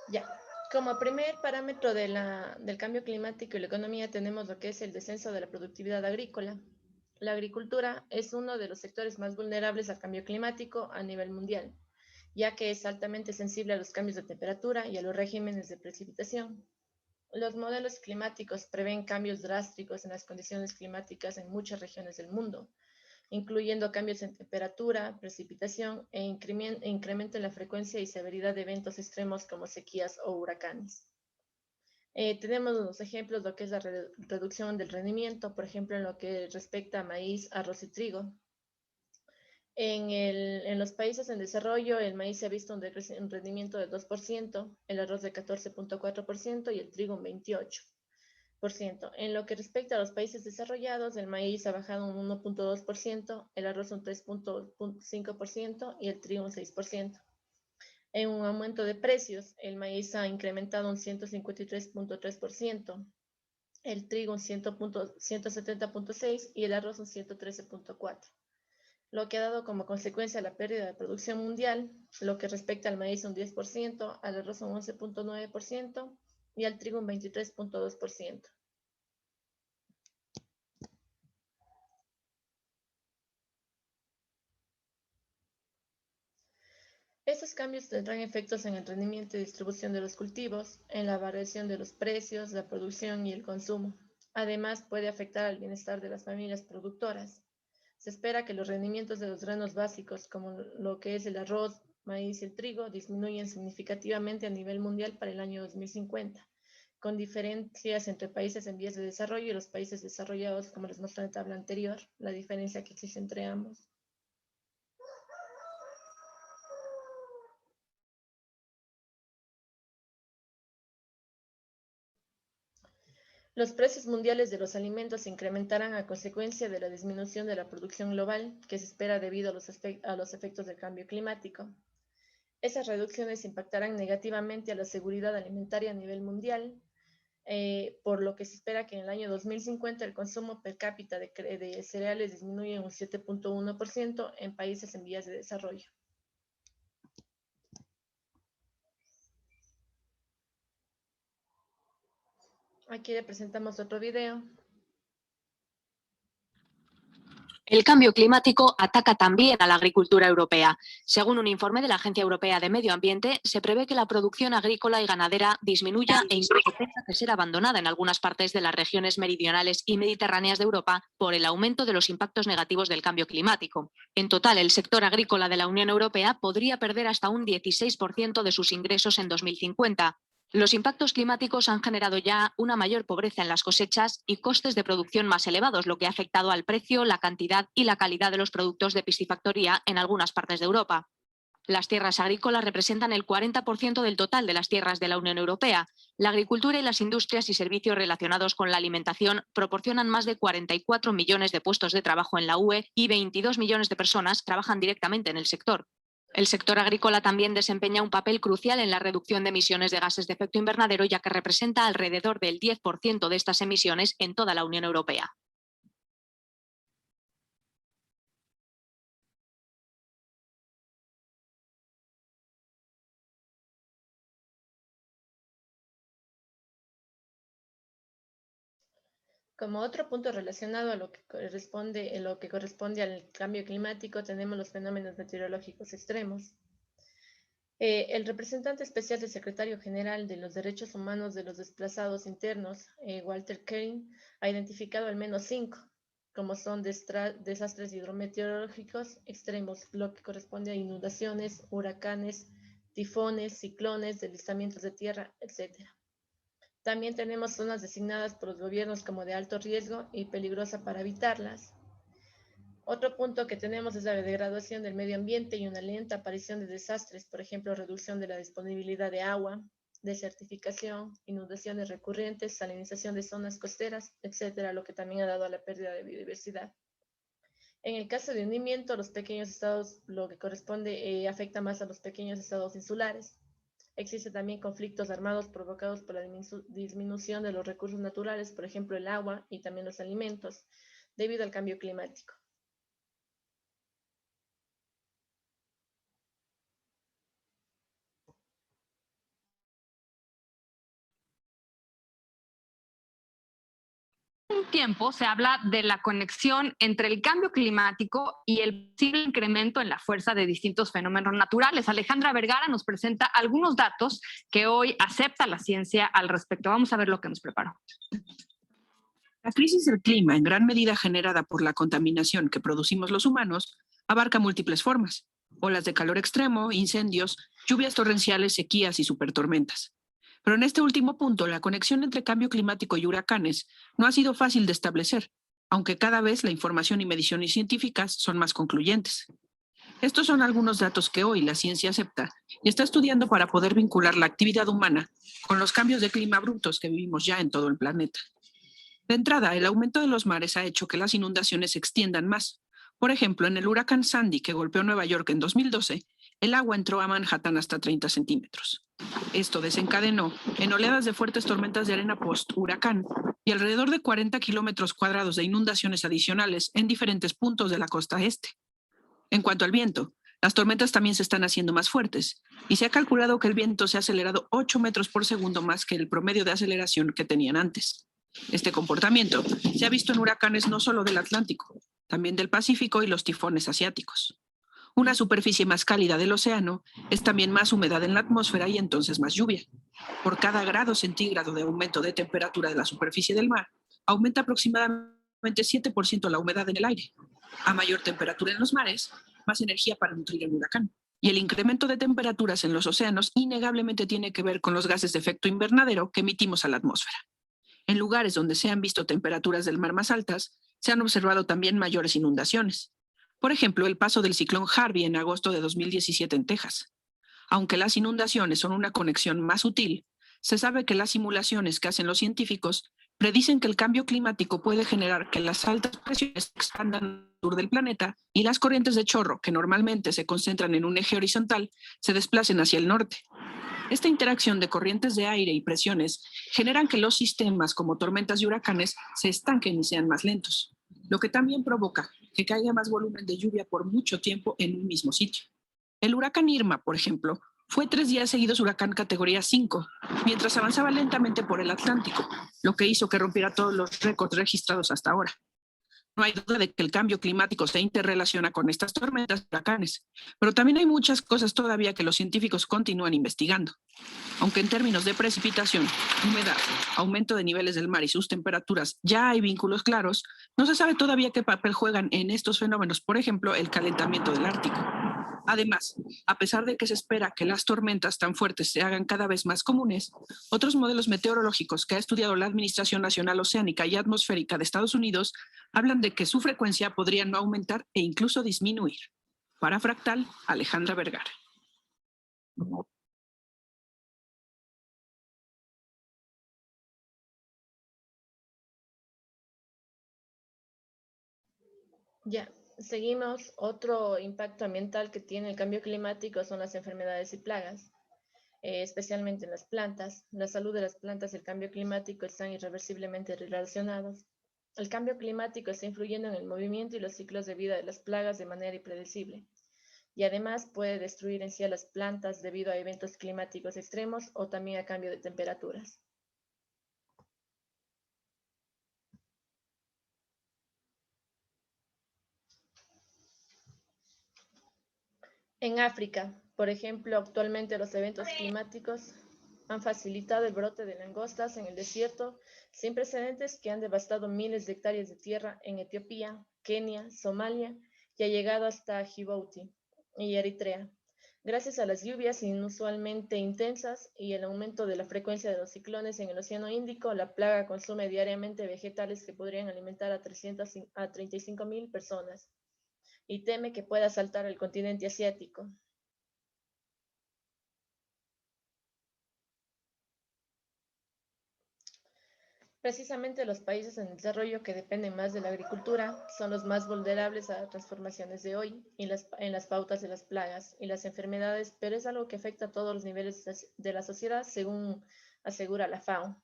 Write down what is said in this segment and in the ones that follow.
Ya, como primer parámetro del cambio climático y la economía tenemos lo que es el descenso de la productividad agrícola. La agricultura es uno de los sectores más vulnerables al cambio climático a nivel mundial, ya que es altamente sensible a los cambios de temperatura y a los regímenes de precipitación. Los modelos climáticos prevén cambios drásticos en las condiciones climáticas en muchas regiones del mundo, incluyendo cambios en temperatura, precipitación e incremento en la frecuencia y severidad de eventos extremos como sequías o huracanes. Tenemos unos ejemplos, lo que es la reducción del rendimiento, por ejemplo, en lo que respecta a maíz, arroz y trigo. En los países en desarrollo, el maíz se ha visto un rendimiento del 2%, el arroz de 14.4% y el trigo un 28%. En lo que respecta a los países desarrollados, el maíz ha bajado un 1.2%, el arroz un 3.5% y el trigo un 6%. En un aumento de precios, el maíz ha incrementado un 153.3%, el trigo un 170.6% y el arroz un 113.4%, lo que ha dado como consecuencia la pérdida de producción mundial, lo que respecta al maíz un 10%, al arroz un 11.9% y al trigo un 23.2%. Estos cambios tendrán efectos en el rendimiento y distribución de los cultivos, en la variación de los precios, la producción y el consumo. Además, puede afectar al bienestar de las familias productoras. Se espera que los rendimientos de los granos básicos, como lo que es el arroz, maíz y el trigo, disminuyan significativamente a nivel mundial para el año 2050, con diferencias entre países en vías de desarrollo y los países desarrollados, como les mostré en la tabla anterior, la diferencia que existe entre ambos. Los precios mundiales de los alimentos se incrementarán a consecuencia de la disminución de la producción global que se espera debido a los efectos del cambio climático. Esas reducciones impactarán negativamente a la seguridad alimentaria a nivel mundial, por lo que se espera que en el año 2050 el consumo per cápita de cereales disminuya en un 7.1% en países en vías de desarrollo. Aquí le presentamos otro video. El cambio climático ataca también a la agricultura europea. Según un informe de la Agencia Europea de Medio Ambiente, se prevé que la producción agrícola y ganadera disminuya e incluso tenga que ser abandonada en algunas partes de las regiones meridionales y mediterráneas de Europa por el aumento de los impactos negativos del cambio climático. En total, el sector agrícola de la Unión Europea podría perder hasta un 16% de sus ingresos en 2050. Los impactos climáticos han generado ya una mayor pobreza en las cosechas y costes de producción más elevados, lo que ha afectado al precio, la cantidad y la calidad de los productos de piscifactoría en algunas partes de Europa. Las tierras agrícolas representan el 40% del total de las tierras de la Unión Europea. La agricultura y las industrias y servicios relacionados con la alimentación proporcionan más de 44 millones de puestos de trabajo en la UE y 22 millones de personas trabajan directamente en el sector. El sector agrícola también desempeña un papel crucial en la reducción de emisiones de gases de efecto invernadero, ya que representa alrededor del 10% de estas emisiones en toda la Unión Europea. Como otro punto relacionado a lo que corresponde al cambio climático, tenemos los fenómenos meteorológicos extremos. El representante especial del secretario general de los Derechos Humanos de los Desplazados Internos, Walter Kering, ha identificado al menos 5, como son desastres hidrometeorológicos extremos, lo que corresponde a inundaciones, huracanes, tifones, ciclones, deslizamientos de tierra, etc. También tenemos zonas designadas por los gobiernos como de alto riesgo y peligrosa para evitarlas. Otro punto que tenemos es la degradación del medio ambiente y una lenta aparición de desastres, por ejemplo, reducción de la disponibilidad de agua, desertificación, inundaciones recurrentes, salinización de zonas costeras, etcétera, lo que también ha dado a la pérdida de biodiversidad. En el caso de hundimiento, los pequeños estados, lo que corresponde, afecta más a los pequeños estados insulares. Existen también conflictos armados provocados por la disminución de los recursos naturales, por ejemplo, el agua y también los alimentos, debido al cambio climático. un tiempo se habla de la conexión entre el cambio climático y el posible incremento en la fuerza de distintos fenómenos naturales. Alejandra Vergara nos presenta algunos datos que hoy acepta la ciencia al respecto. Vamos a ver lo que nos preparó. La crisis del clima, en gran medida generada por la contaminación que producimos los humanos, abarca múltiples formas: olas de calor extremo, incendios, lluvias torrenciales, sequías y supertormentas. Pero en este último punto, la conexión entre cambio climático y huracanes no ha sido fácil de establecer, aunque cada vez la información y mediciones científicas son más concluyentes. Estos son algunos datos que hoy la ciencia acepta y está estudiando para poder vincular la actividad humana con los cambios de clima abruptos que vivimos ya en todo el planeta. De entrada, el aumento de los mares ha hecho que las inundaciones se extiendan más. Por ejemplo, en el huracán Sandy, que golpeó Nueva York en 2012, el agua entró a Manhattan hasta 30 centímetros. Esto desencadenó en oleadas de fuertes tormentas de arena post-huracán y alrededor de 40 kilómetros cuadrados de inundaciones adicionales en diferentes puntos de la costa este. En cuanto al viento, las tormentas también se están haciendo más fuertes y se ha calculado que el viento se ha acelerado 8 metros por segundo más que el promedio de aceleración que tenían antes. Este comportamiento se ha visto en huracanes no solo del Atlántico, también del Pacífico y los tifones asiáticos. Una superficie más cálida del océano es también más humedad en la atmósfera y entonces más lluvia. Por cada grado centígrado de aumento de temperatura de la superficie del mar, aumenta aproximadamente 7% la humedad en el aire. A mayor temperatura en los mares, más energía para nutrir el huracán. Y el incremento de temperaturas en los océanos innegablemente tiene que ver con los gases de efecto invernadero que emitimos a la atmósfera. En lugares donde se han visto temperaturas del mar más altas, se han observado también mayores inundaciones. Por ejemplo, el paso del ciclón Harvey en agosto de 2017 en Texas. Aunque las inundaciones son una conexión más sutil, se sabe que las simulaciones que hacen los científicos predicen que el cambio climático puede generar que las altas presiones se expandan al sur del planeta y las corrientes de chorro, que normalmente se concentran en un eje horizontal, se desplacen hacia el norte. Esta interacción de corrientes de aire y presiones generan que los sistemas como tormentas y huracanes se estanquen y sean más lentos, lo que también provoca que caiga más volumen de lluvia por mucho tiempo en un mismo sitio. El huracán Irma, por ejemplo, fue 3 días seguidos huracán categoría 5, mientras avanzaba lentamente por el Atlántico, lo que hizo que rompiera todos los récords registrados hasta ahora. No hay duda de que el cambio climático se interrelaciona con estas tormentas y huracanes, pero también hay muchas cosas todavía que los científicos continúan investigando. Aunque en términos de precipitación, humedad, aumento de niveles del mar y sus temperaturas ya hay vínculos claros, no se sabe todavía qué papel juegan en estos fenómenos, por ejemplo, el calentamiento del Ártico. Además, a pesar de que se espera que las tormentas tan fuertes se hagan cada vez más comunes, otros modelos meteorológicos que ha estudiado la Administración Nacional Oceánica y Atmosférica de Estados Unidos hablan de que su frecuencia podría no aumentar e incluso disminuir. Para Fractal, Alejandra Vergara. Ya, seguimos. Otro impacto ambiental que tiene el cambio climático son las enfermedades y plagas, especialmente en las plantas. La salud de las plantas y el cambio climático están irreversiblemente relacionados. El cambio climático está influyendo en el movimiento y los ciclos de vida de las plagas de manera impredecible, y además puede destruir en sí a las plantas debido a eventos climáticos extremos o también a cambio de temperaturas. En África, por ejemplo, actualmente los eventos climáticos han facilitado el brote de langostas en el desierto sin precedentes que han devastado miles de hectáreas de tierra en Etiopía, Kenia, Somalia y ha llegado hasta Djibouti y Eritrea. Gracias a las lluvias inusualmente intensas y el aumento de la frecuencia de los ciclones en el Océano Índico, la plaga consume diariamente vegetales que podrían alimentar a 35.000 personas y teme que pueda asaltar el continente asiático. Precisamente los países en desarrollo que dependen más de la agricultura son los más vulnerables a las transformaciones de hoy y en las pautas de las plagas y las enfermedades, pero es algo que afecta a todos los niveles de la sociedad, según asegura la FAO.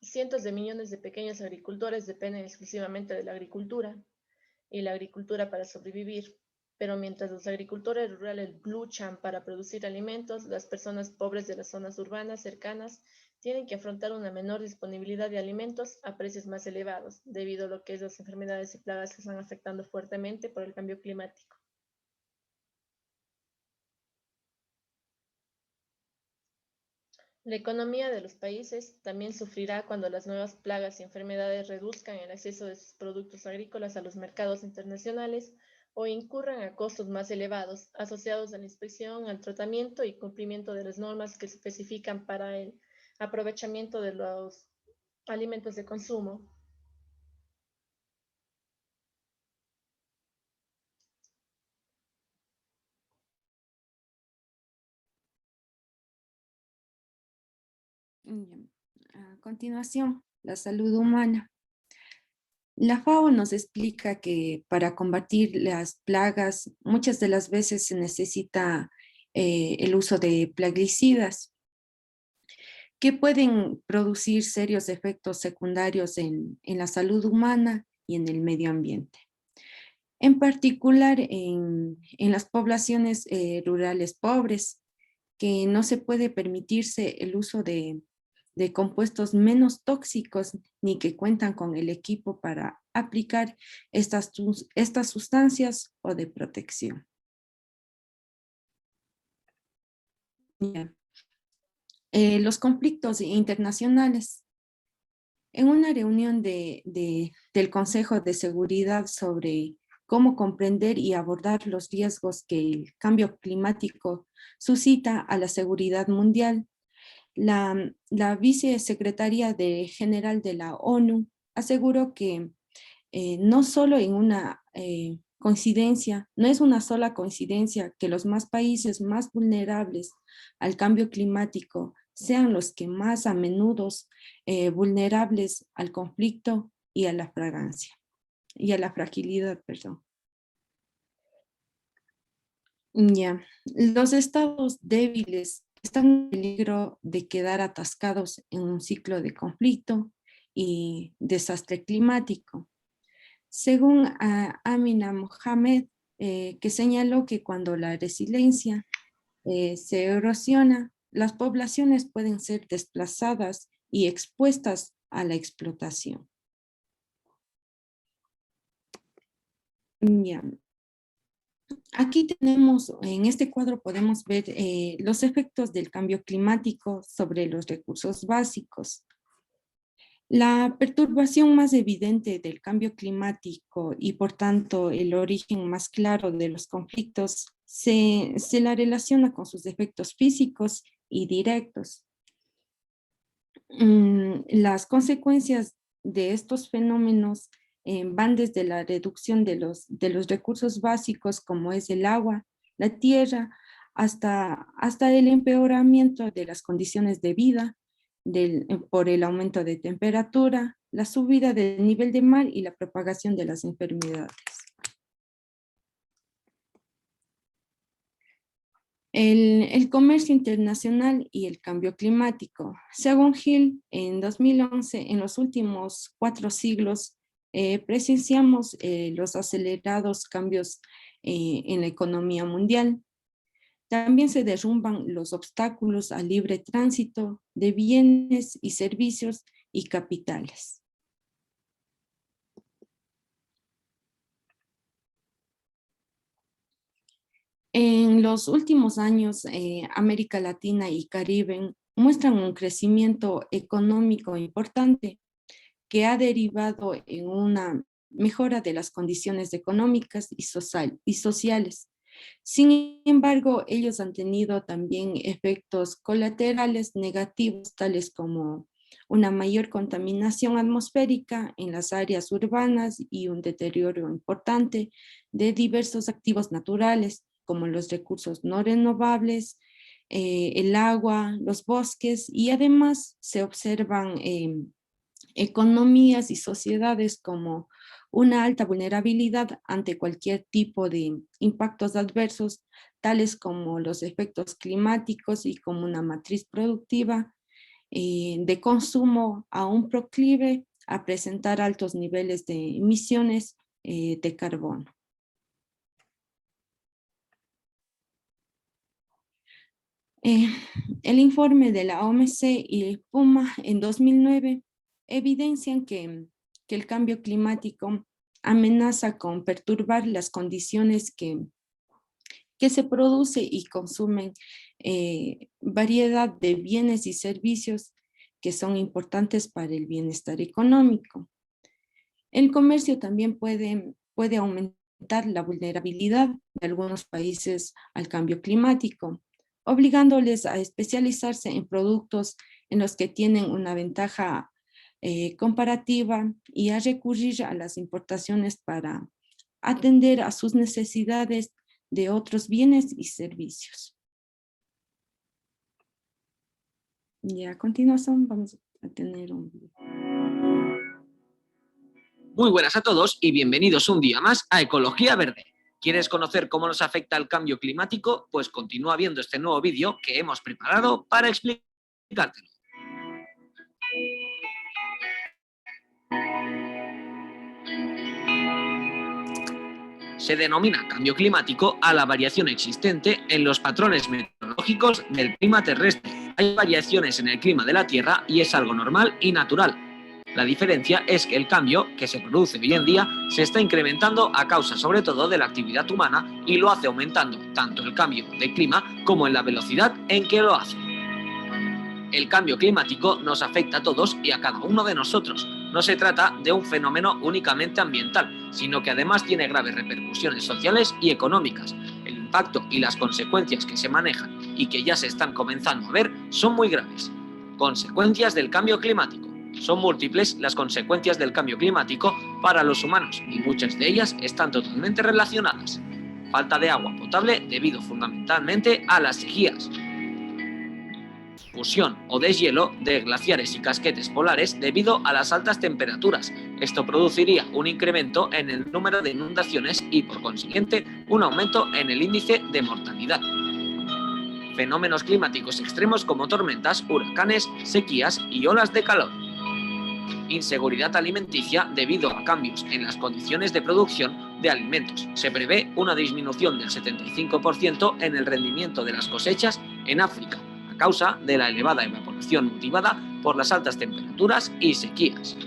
Cientos de millones de pequeños agricultores dependen exclusivamente de la agricultura y la agricultura para sobrevivir. Pero mientras los agricultores rurales luchan para producir alimentos, las personas pobres de las zonas urbanas cercanas tienen que afrontar una menor disponibilidad de alimentos a precios más elevados, debido a lo que es las enfermedades y plagas que están afectando fuertemente por el cambio climático. La economía de los países también sufrirá cuando las nuevas plagas y enfermedades reduzcan el acceso de sus productos agrícolas a los mercados internacionales o incurran a costos más elevados asociados a la inspección, al tratamiento y cumplimiento de las normas que se especifican para el aprovechamiento de los alimentos de consumo. A continuación, la salud humana. La FAO nos explica que para combatir las plagas muchas de las veces se necesita el uso de plaguicidas que pueden producir serios efectos secundarios en la salud humana y en el medio ambiente. En particular en las poblaciones rurales pobres, que no se puede permitirse el uso de compuestos menos tóxicos ni que cuentan con el equipo para aplicar estas sustancias o de protección. Los conflictos internacionales. En una reunión del Consejo de Seguridad sobre cómo comprender y abordar los riesgos que el cambio climático suscita a la seguridad mundial, la vicesecretaria general de la ONU aseguró que no solo en una coincidencia, no es una sola coincidencia que los países más vulnerables al cambio climático sean los que más a menudo vulnerables al conflicto y a la fragilidad, perdón. Ya, los estados débiles están en peligro de quedar atascados en un ciclo de conflicto y desastre climático. Según Amina Mohamed, que señaló que cuando la resiliencia se erosiona, las poblaciones pueden ser desplazadas y expuestas a la explotación. Ya. Aquí tenemos, en este cuadro podemos ver los efectos del cambio climático sobre los recursos básicos. La perturbación más evidente del cambio climático y por tanto el origen más claro de los conflictos se la relaciona con sus efectos físicos y directos. Las consecuencias de estos fenómenos van desde la reducción de los recursos básicos como es el agua, la tierra, hasta el empeoramiento de las condiciones de vida por el aumento de temperatura, la subida del nivel del mar y la propagación de las enfermedades. El comercio internacional y el cambio climático. Según Hill, en 2011, en los últimos 4 siglos, presenciamos los acelerados cambios en la economía mundial. También se derrumban los obstáculos al libre tránsito de bienes y servicios y capitales. En los últimos años, América Latina y Caribe muestran un crecimiento económico importante que ha derivado en una mejora de las condiciones económicas y sociales. Sin embargo, ellos han tenido también efectos colaterales negativos, tales como una mayor contaminación atmosférica en las áreas urbanas y un deterioro importante de diversos activos naturales, como los recursos no renovables, el agua, los bosques, y además se observan economías y sociedades como una alta vulnerabilidad ante cualquier tipo de impactos adversos, tales como los efectos climáticos y como una matriz productiva de consumo aún proclive a presentar altos niveles de emisiones de carbono. Eh, el informe de la OMC y el PUMA en 2009 evidencian que el cambio climático amenaza con perturbar las condiciones que se produce y consumen variedad de bienes y servicios que son importantes para el bienestar económico. El comercio también puede aumentar la vulnerabilidad de algunos países al cambio climático, obligándoles a especializarse en productos en los que tienen una ventaja comparativa y a recurrir a las importaciones para atender a sus necesidades de otros bienes y servicios. Y a continuación vamos a tener un video. Muy buenas a todos y bienvenidos un día más a Ecología Verde. ¿Quieres conocer cómo nos afecta el cambio climático? Pues continúa viendo este nuevo vídeo que hemos preparado para explicártelo. Se denomina cambio climático a la variación existente en los patrones meteorológicos del clima terrestre. Hay variaciones en el clima de la Tierra y es algo normal y natural. La diferencia es que el cambio que se produce hoy en día se está incrementando a causa sobre todo de la actividad humana y lo hace aumentando tanto el cambio de clima como en la velocidad en que lo hace. El cambio climático nos afecta a todos y a cada uno de nosotros. No se trata de un fenómeno únicamente ambiental, sino que además tiene graves repercusiones sociales y económicas. El impacto y las consecuencias que se manejan y que ya se están comenzando a ver son muy graves. Consecuencias del cambio climático. Son múltiples las consecuencias del cambio climático para los humanos y muchas de ellas están totalmente relacionadas. Falta de agua potable debido fundamentalmente a las sequías. Fusión o deshielo de glaciares y casquetes polares debido a las altas temperaturas. Esto produciría un incremento en el número de inundaciones y, por consiguiente, un aumento en el índice de mortalidad. Fenómenos climáticos extremos como tormentas, huracanes, sequías y olas de calor. Inseguridad alimenticia debido a cambios en las condiciones de producción de alimentos. Se prevé una disminución del 75% en el rendimiento de las cosechas en África, a causa de la elevada evaporación motivada por las altas temperaturas y sequías.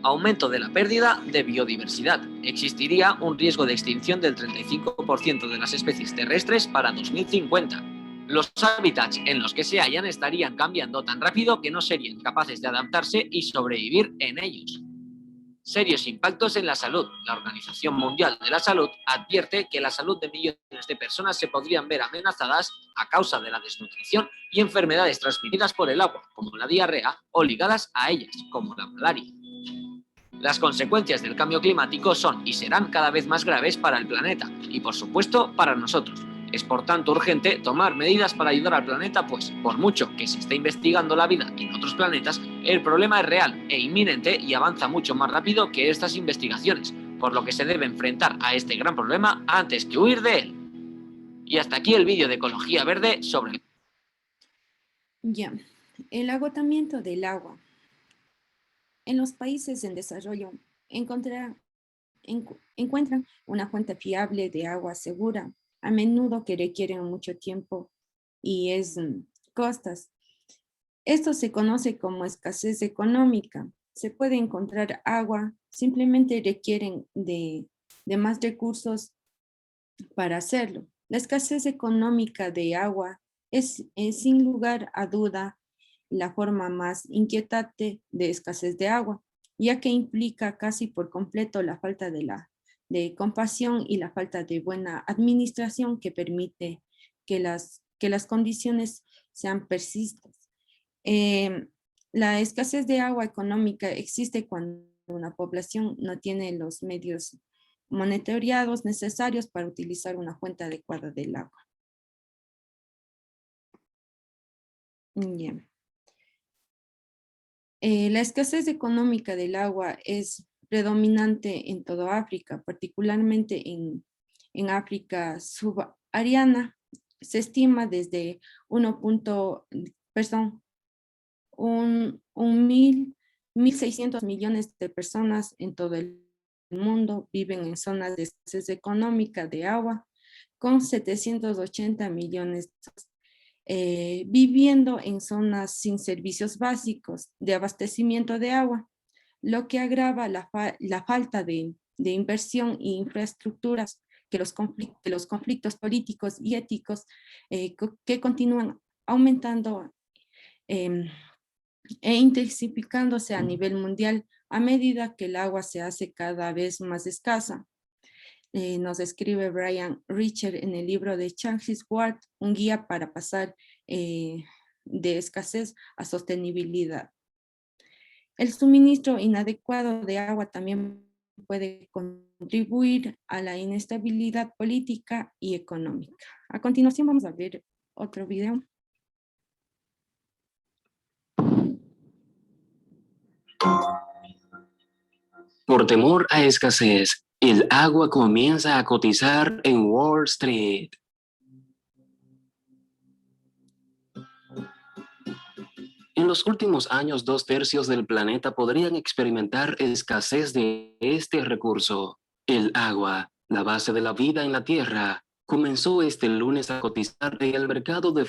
Aumento de la pérdida de biodiversidad. Existiría un riesgo de extinción del 35% de las especies terrestres para 2050. Los hábitats en los que se hallan estarían cambiando tan rápido que no serían capaces de adaptarse y sobrevivir en ellos. Serios impactos en la salud. La Organización Mundial de la Salud advierte que la salud de millones de personas se podrían ver amenazadas a causa de la desnutrición y enfermedades transmitidas por el agua, como la diarrea, o ligadas a ellas, como la malaria. Las consecuencias del cambio climático son y serán cada vez más graves para el planeta y, por supuesto, para nosotros. Es por tanto urgente tomar medidas para ayudar al planeta, pues, por mucho que se esté investigando la vida en otros planetas, el problema es real e inminente y avanza mucho más rápido que estas investigaciones, por lo que se debe enfrentar a este gran problema antes que huir de él. Y hasta aquí el vídeo de Ecología Verde sobre el agotamiento del agua. En los países en desarrollo encuentran una fuente fiable de agua segura, a menudo que requieren mucho tiempo y costas. Esto se conoce como escasez económica. Se puede encontrar agua, simplemente requieren de más recursos para hacerlo. La escasez económica de agua es sin lugar a duda la forma más inquietante de escasez de agua, ya que implica casi por completo la falta de compasión y la falta de buena administración que permite que las condiciones sean persistentes. La escasez de agua económica existe cuando una población no tiene los medios monetariados necesarios para utilizar una fuente adecuada del agua. La escasez económica del agua es predominante en toda África, particularmente en África subsahariana. Se estima desde 1.600 millones de personas en todo el mundo viven en zonas de escasez económica de agua, con 780 millones viviendo en zonas sin servicios básicos de abastecimiento de agua, lo que agrava la falta de inversión e infraestructuras que los conflictos políticos y éticos que continúan aumentando e intensificándose a nivel mundial a medida que el agua se hace cada vez más escasa. Nos escribe Brian Richer en el libro de Changes Ward, un guía para pasar de escasez a sostenibilidad. El suministro inadecuado de agua también puede contribuir a la inestabilidad política y económica. A continuación vamos a ver otro video. Por temor a escasez, el agua comienza a cotizar en Wall Street. En los últimos años, 2/3 del planeta podrían experimentar escasez de este recurso. El agua, la base de la vida en la Tierra, comenzó este lunes a cotizar en el mercado de